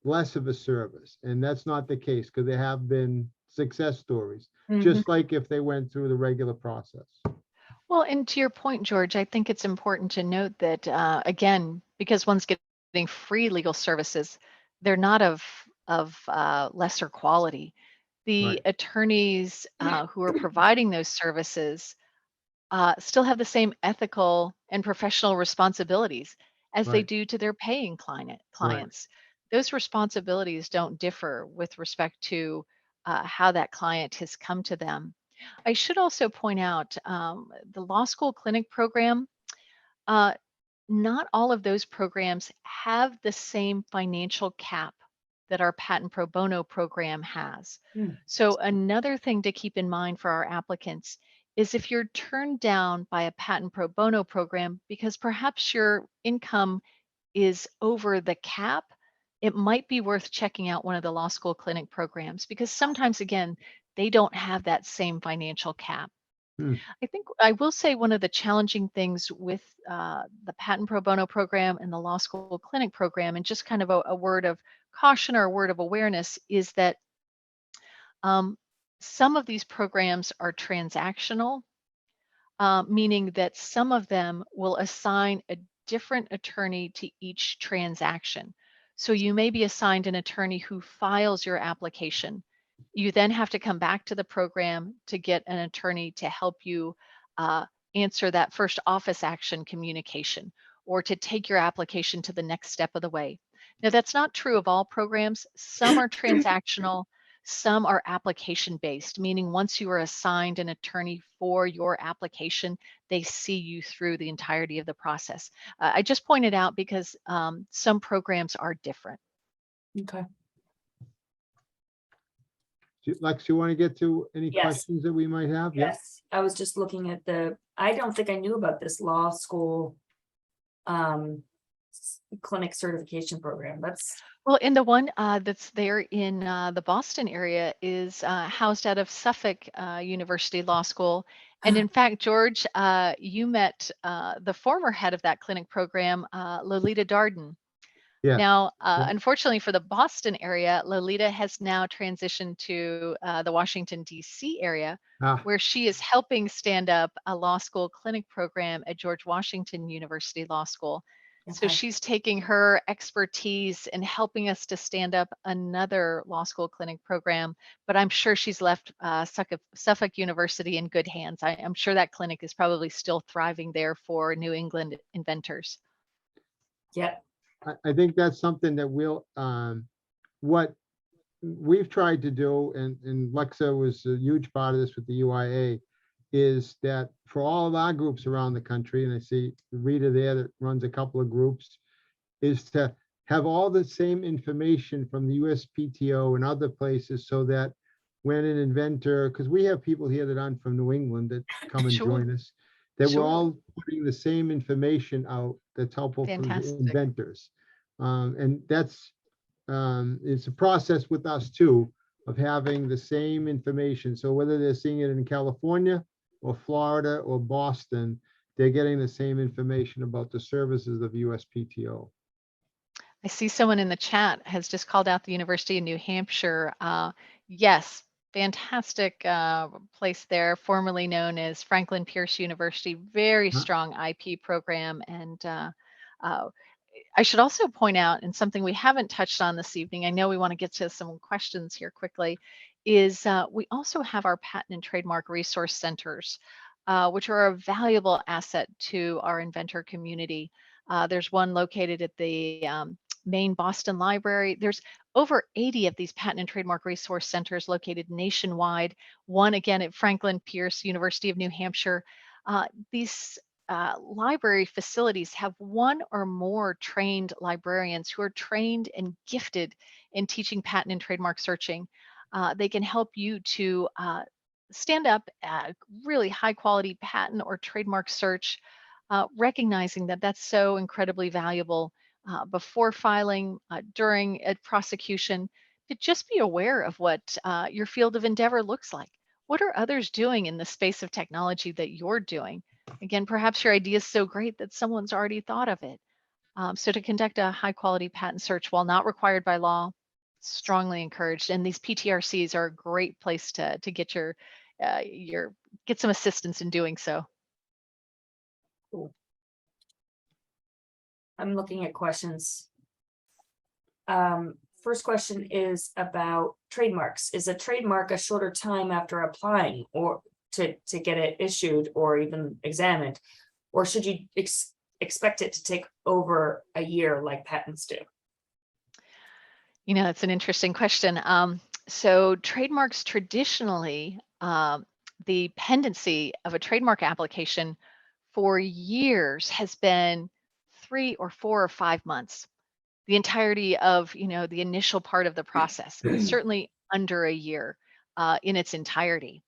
less of a service. And that's not the case, because there have been success stories, Mhm. just like if they went through the regular process. Well, and to your point, George, I think it's important to note that, again, because one's getting free legal services, they're not of lesser quality. The Right, attorneys who are providing those services still have the same ethical and professional responsibilities as they right, do to their paying right, clients. Those responsibilities don't differ with respect to how that client has come to them. I should also point out the law school clinic program, uh, not all of those programs have the same financial cap that our patent pro bono program has. Hmm. So another thing to keep in mind for our applicants is if you're turned down by a patent pro bono program because perhaps your income is over the cap, it might be worth checking out one of the law school clinic programs because sometimes, again, they don't have that same financial cap. Hmm. I think I will say one of the challenging things with the patent pro bono program and the law school clinic program, and just kind of a word of caution or a word of awareness, is that um, some of these programs are transactional, meaning that some of them will assign a different attorney to each transaction. So you may be assigned an attorney who files your application. You then have to come back to the program to get an attorney to help you uh, answer that first office action communication or to take your application to the next step of the way. Now, that's not true of all programs. Some are transactional, some are application based, meaning once you are assigned an attorney for your application, they see you through the entirety of the process. I just pointed out because some programs are different. Okay. Lex, you want to get to any Yes. questions that we might have? Yeah. Yes, I was just looking at I don't think I knew about this law school clinic certification program. That's Well, in the one that's there in the Boston area is housed out of Suffolk University Law School. And in fact, George, you met the former head of that clinic program, Lolita Darden. Yeah. Now, Yeah. unfortunately for the Boston area, Lolita has now transitioned to the Washington, D.C. area, Ah, where she is helping stand up a law school clinic program at George Washington University Law School. So okay. she's taking her expertise and helping us to stand up another law school clinic program. But I'm sure she's left Suffolk University in good hands. I'm sure that clinic is probably still thriving there for New England inventors. Yep. I think that's something that what we've tried to do, and Lexa was a huge part of this with the UIA, is that for all of our groups around the country, and I see Rita there that runs a couple of groups, is to have all the same information from the USPTO and other places so that when an inventor, because we have people here that aren't from New England that come and Sure. join us, that Sure. we're all putting the same information out that's helpful for the Fantastic. inventors. And that's, it's a process with us too, of having the same information. So whether they're seeing it in California or Florida or Boston, they're getting the same information about the services of USPTO. I see someone in the chat has just called out the University of New Hampshire. Yes, fantastic place there, formerly known as Franklin Pierce University, very Huh? strong IP program. And I should also point out, and something we haven't touched on this evening, I know we want to get to some questions here quickly, is we also have our patent and trademark resource centers, which are a valuable asset to our inventor community. There's one located at the Main Boston Library. There's over 80 of these patent and trademark resource centers located nationwide. One again at Franklin Pierce University of New Hampshire. These library facilities have one or more trained librarians who are trained and gifted in teaching patent and trademark searching. They can help you to stand up a really high quality patent or trademark search, recognizing that that's so incredibly valuable before filing, during a prosecution, to just be aware of what your field of endeavor looks like. What are others doing in the space of technology that you're doing? Again, perhaps your idea is so great that someone's already thought of it. So to conduct a high quality patent search while not required by law, strongly encouraged. And these PTRCs are a great place to get get some assistance in doing so. Cool. I'm looking at questions. First question is about trademarks. Is a trademark a shorter time after applying or to get it issued or even examined? Or should you expect it to take over a year like patents do? You know, that's an interesting question. So trademarks traditionally, the pendency of a trademark application for years has been 3 or 4 or 5 months. the entirety of, the initial part of the process, but certainly under a year in its entirety.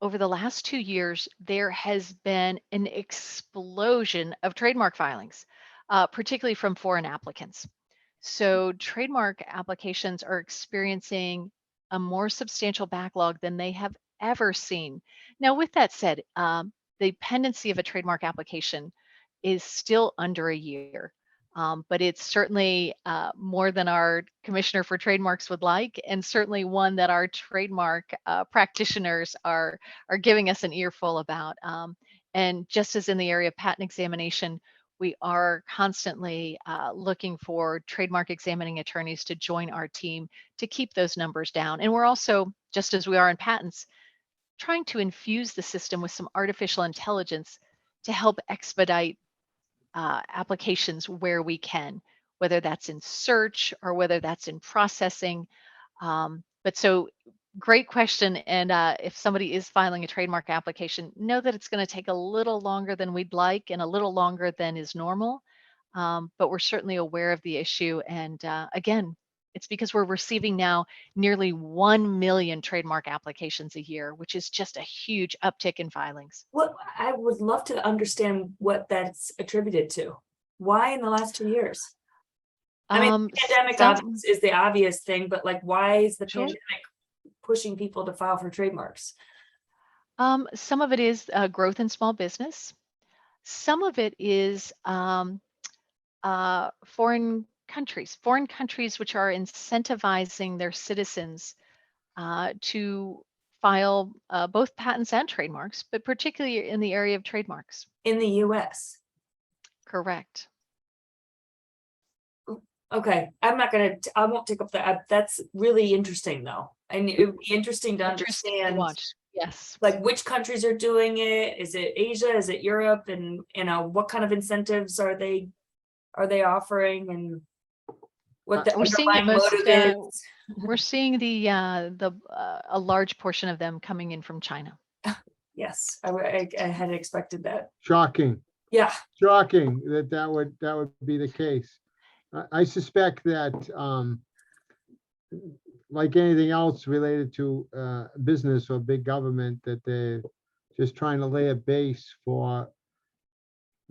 Over the last 2 years, there has been an explosion of trademark filings, particularly from foreign applicants. So trademark applications are experiencing a more substantial backlog than they have ever seen. Now, with that said, the pendency of a trademark application is still under a year, but it's certainly more than our commissioner for trademarks would like, and certainly one that our trademark practitioners are giving us an earful about. And just as in the area of patent examination, we are constantly looking for trademark examining attorneys to join our team to keep those numbers down. And we're also, just as we are in patents, trying to infuse the system with some artificial intelligence to help expedite applications where we can, whether that's in search or whether that's in processing. But so great question. And if somebody is filing a trademark application, know that it's going to take a little longer than we'd like and a little longer than is normal. But we're certainly aware of the issue. And again, it's because we're receiving now nearly 1 million trademark applications a year, which is just a huge uptick in filings. What I would love to understand what that's attributed to. Why in the last 2 years? I mean, the pandemic is the obvious thing, but like, why is the pandemic pushing people to file for trademarks? Some of it is growth in small business. Some of it is foreign countries which are incentivizing their citizens to file both patents and trademarks, but particularly in the area of trademarks. In the US? Correct. Okay, I won't take up that. That's really interesting though. And it would be interesting to understand, yes, like which countries are doing it. Is it Asia? Is it Europe? And what kind of incentives are they offering, and what the underlying motive is? We're seeing a large portion of them coming in from China. Yes, I had expected that. Shocking. Yeah. Shocking that would be the case. I suspect that, like anything else related to business or big government, that they're just trying to lay a base for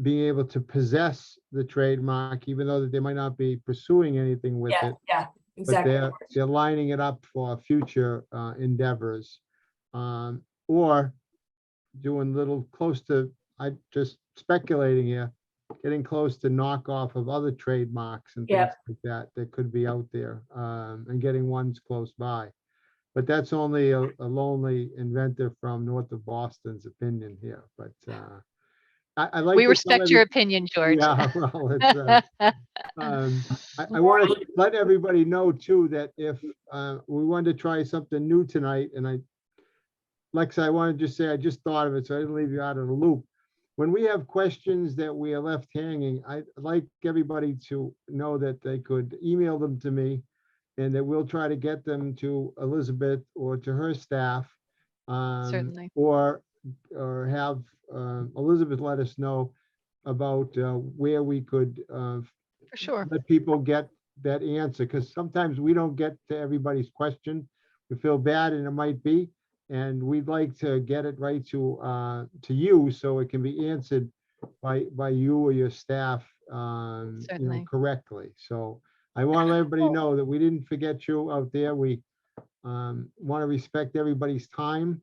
being able to possess the trademark, even though that they might not be pursuing anything with it. Yeah, exactly. But they're lining it up for future endeavors, or doing little close to, I just speculating here, getting close to knockoff of other trademarks and things like that could be out there, and getting ones close by. But that's only a lonely inventor from north of Boston's opinion here. But I like. We respect your opinion, George. Yeah, well, it's, I want to let everybody know too that if we wanted to try something new tonight, and Lex, I want to just say I just thought of it, so I didn't leave you out of the loop. When we have questions that we are left hanging, I'd like everybody to know that they could email them to me, and that we'll try to get them to Elizabeth or to her staff, Certainly, or have Elizabeth let us know about where we could for sure, let people get that answer, because sometimes we don't get to everybody's question. We feel bad, and it might be, and we'd like to get it right to you, so it can be answered by you or your staff, correctly. So I want to let everybody know that we didn't forget you out there. We want to respect everybody's time.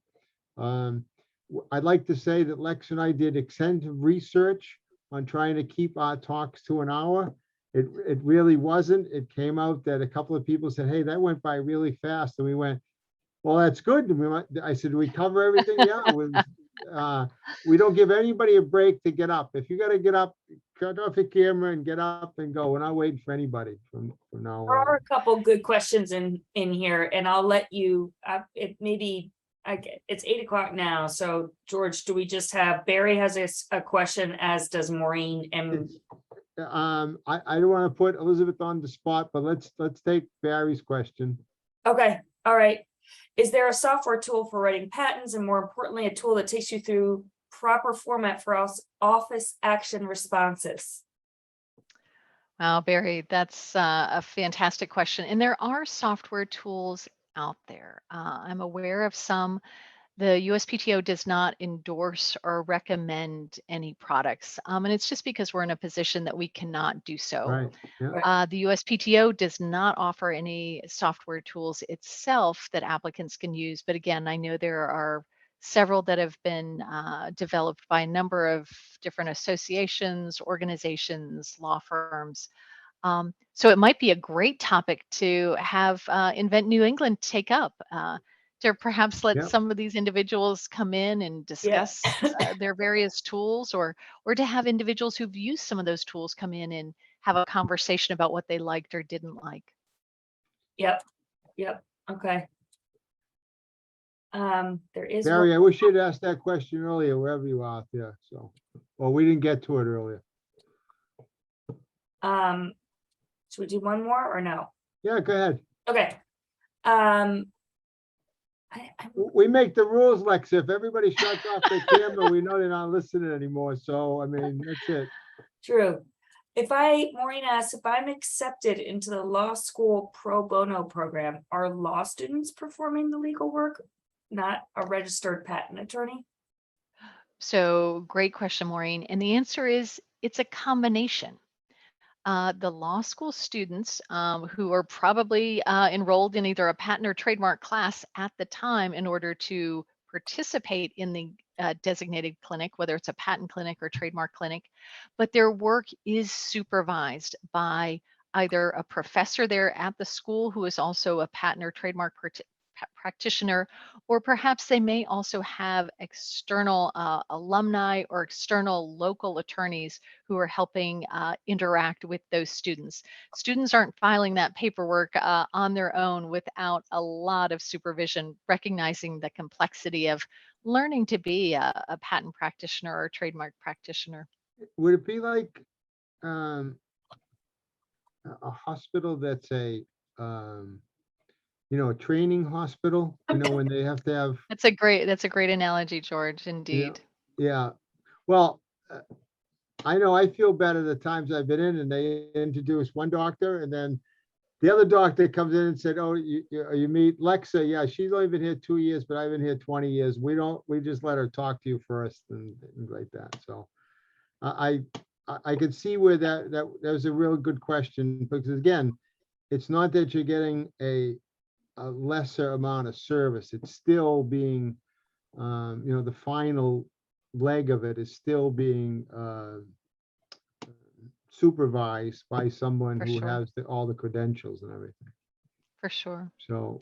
I'd like to say that Lex and I did extensive research on trying to keep our talks to an hour. It really wasn't. It came out that a couple of people said, hey, that went by really fast. And we went, well, that's good. I said, do we cover everything? Yeah. We don't give anybody a break to get up. If you got to get up, cut off your camera and get up and go. We're not waiting for anybody from now on. There are a couple good questions in here, and I'll let you, it's 8 o'clock now. So George, do we just have, Barry has a question, as does Maureen, and I don't want to put Elizabeth on the spot, but let's take Barry's question. Okay. All right. Is there a software tool for writing patents, and more importantly, a tool that takes you through proper format for office action responses? Wow, Barry, that's a fantastic question. And there are software tools out there. I'm aware of some. The USPTO does not endorse or recommend any products. And it's just because we're in a position that we cannot do so. Right, yeah, Right. The USPTO does not offer any software tools itself that applicants can use. But again, I know there are several that have been developed by a number of different associations, organizations, law firms. So it might be a great topic to have Invent New England take up. To perhaps let yeah. some of these individuals come in and Yeah. discuss their various tools, or to have individuals who've used some of those tools come in and have a conversation about what they liked or didn't like. Yep, yep, okay. There is one, Barry, I wish you'd asked that question earlier, wherever you are out there, so, well, we didn't get to it earlier. should we do one more or no? Yeah, go ahead. Okay. I We make the rules, Lexa. If everybody shuts off their camera, we know they're not listening anymore, so, I mean, that's it. True. Maureen asks, if I'm accepted into the law school pro bono program, are law students performing the legal work, not a registered patent attorney? So great question, Maureen. And the answer is it's a combination. The law school students who are probably enrolled in either a patent or trademark class at the time in order to participate in the designated clinic, whether it's a patent clinic or trademark clinic, but their work is supervised by either a professor there at the school who is also a patent or trademark practitioner, or perhaps they may also have external alumni or external local attorneys who are helping interact with those students. Students aren't filing that paperwork on their own without a lot of supervision, recognizing the complexity of learning to be a patent practitioner or trademark practitioner. Would it be like, a hospital that's a training hospital, when they have to have, That's a great analogy, George, you know, indeed. yeah. Well, I know I feel better the times I've been in and they introduce one doctor and then the other doctor comes in and said, oh, you meet Lexa. Yeah, she's only been here 2 years, but I've been here 20 years. We just let her talk to you first and things like that. So I could see where that was a real good question, because again, it's not that you're getting a lesser amount of service. It's still being, the final leg of it is still being supervised by someone For who sure. has all the credentials and everything. For sure. So,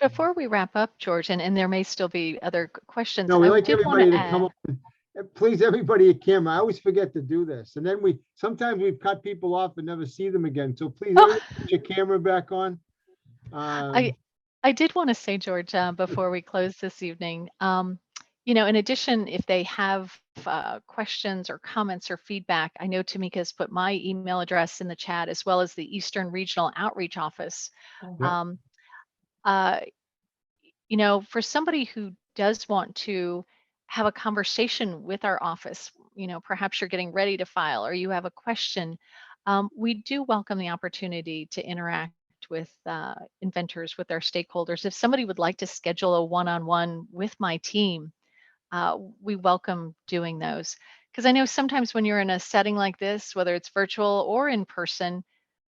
Before we wrap up, George, and there may still be other questions, no, we I like did want everybody to to come add. on. Please, everybody at camera. I always forget to do this. And then sometimes we cut people off and never see them again. So please, Oh, everybody put your camera back on. I did want to say, George, before we close this evening, in addition, if they have questions or comments or feedback, I know Tamika's put my email address in the chat as well as the Eastern Regional Outreach Office. Yeah. Um, uh, for somebody who does want to have a conversation with our office, perhaps you're getting ready to file or you have a question, we do welcome the opportunity to interact with inventors, with our stakeholders. If somebody would like to schedule a one-on-one with my team, we welcome doing those. Because I know sometimes when you're in a setting like this, whether it's virtual or in person,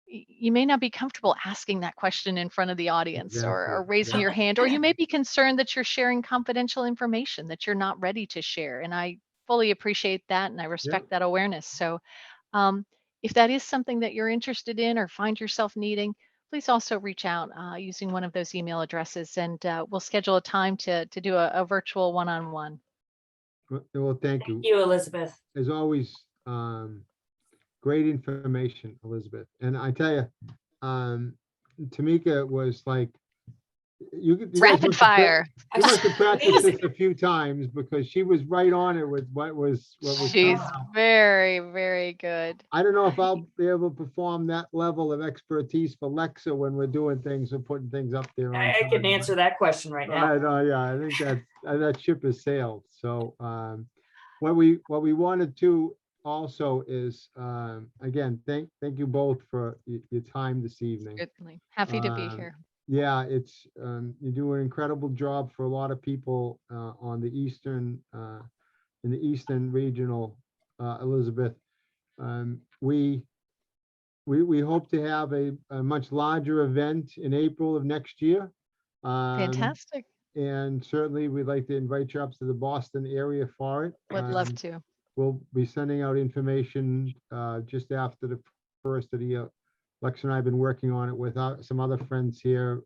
you may not be comfortable asking that question in front of the audience, Exactly. or raising Yeah. your hand, or you may be concerned that you're sharing confidential information that you're not ready to share. And I fully appreciate that and I Yeah. respect that awareness. So um, if that is something that you're interested in or find yourself needing, please also reach out using one of those email addresses, and we'll schedule a time to do a virtual one-on-one. Well, thank Thank you. you, Elizabeth. As always, great information, Elizabeth. And I tell you, Tamika was like, you guys Rapid must have fire. you must have practiced this Amazing. a few times, because she was right on it with what was She's coming out. very, very good. I don't know if I'll be able to perform that level of expertise for Lexa when we're doing things and putting things up there on I can time. answer that question right now. Yeah, I think that ship has sailed. So what we wanted to also is, again, thank you both for your time this evening. Certainly. Happy to be Um, here. Yeah, it's, you do an incredible job for a lot of people on the eastern, in the eastern regional, Elizabeth. We hope to have a much larger event in April of next year. Fantastic. And certainly we'd like to invite you up to the Boston area for it. Would love to. We'll be sending out information just after the first of the year. Lex and I have been working on it with some other friends here,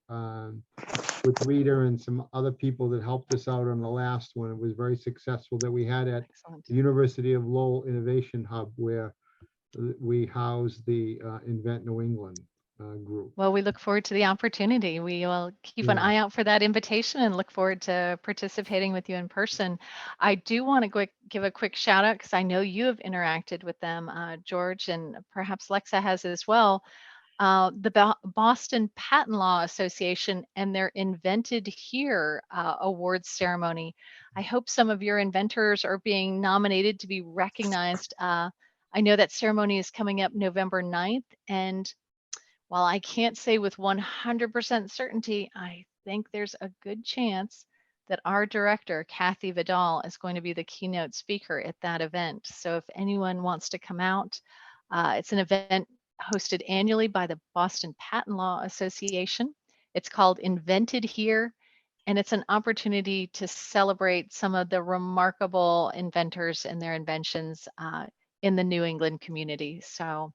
with Rita and some other people that helped us out on the last one. It was very successful that we had at Excellent. the University of Lowell Innovation Hub, where we house the Invent New England group. Well, we look forward to the opportunity. We will keep an Yeah. eye out for that invitation and look forward to participating with you in person. I do want to give a quick shout out because I know you have interacted with them, George, and perhaps Lexa has as well. The Boston Patent Law Association and their Invented Here awards ceremony. I hope some of your inventors are being nominated to be recognized. I know that ceremony is coming up November 9th, and while I can't say with 100% certainty, I think there's a good chance that our director, Kathy Vidal, is going to be the keynote speaker at that event. So if anyone wants to come out, it's an event hosted annually by the Boston Patent Law Association. It's called Invented Here, and it's an opportunity to celebrate some of the remarkable inventors and their inventions in the New England community. So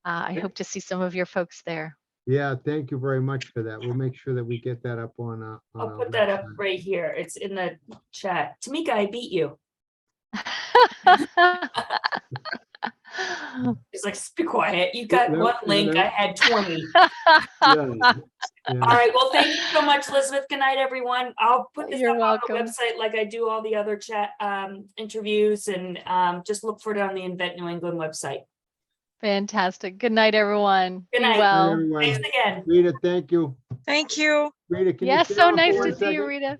I hope to see some of your folks there. Yeah, thank you very much for that. We'll make sure that we get that up on I'll our put that up website. right here. It's in the chat. Tamika, I beat you. It's like, be quiet. You got Yeah, one yeah, link. yeah. I had 20. Yeah, All yeah. right. Well, thank you so much, Elizabeth. Good night, everyone. I'll put this You're up on welcome. the website like I do all the other chat interviews, and just look for it on the Invent New England website. Fantastic. Good night, everyone. Good Be night. Good night, well. everyone. Thanks again. Rita, thank you. Thank you. Rita, can you Yes, stay so on for nice one to see you, second? Rita.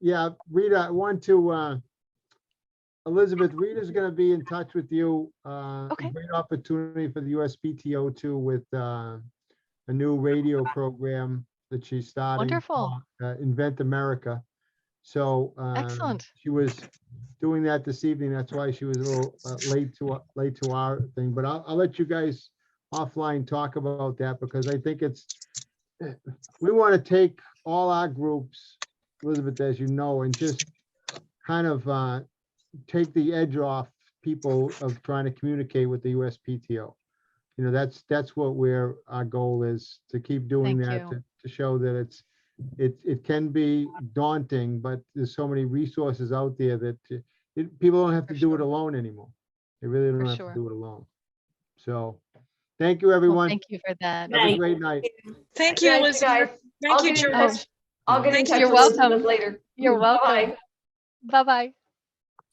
Yeah, Rita, I want to, Elizabeth, Rita's gonna be in touch with you. Okay. Great opportunity for the USPTO too, with a new radio program that she's starting. Wonderful. Invent America. So Excellent. she was doing that this evening. That's why she was a little late to our thing. But I'll let you guys offline talk about that, because I think we want to take all our groups, Elizabeth, as you know, and just kind of take the edge off people of trying to communicate with the USPTO. You know, that's what our goal is, to keep doing Thank that, you. to show that it can be daunting, but there's so many resources out there that people don't have to For do it sure. alone anymore. They really don't For have sure. to do it alone. So, thank you, Well, everyone. thank you for that. Good Have a night. great night. Thank you, Good night, Elizabeth. guys. Thank I'll you, get in George. touch. I'll get in Thank touch you. with You're welcome. Elizabeth later. You're welcome. Bye. Bye-bye.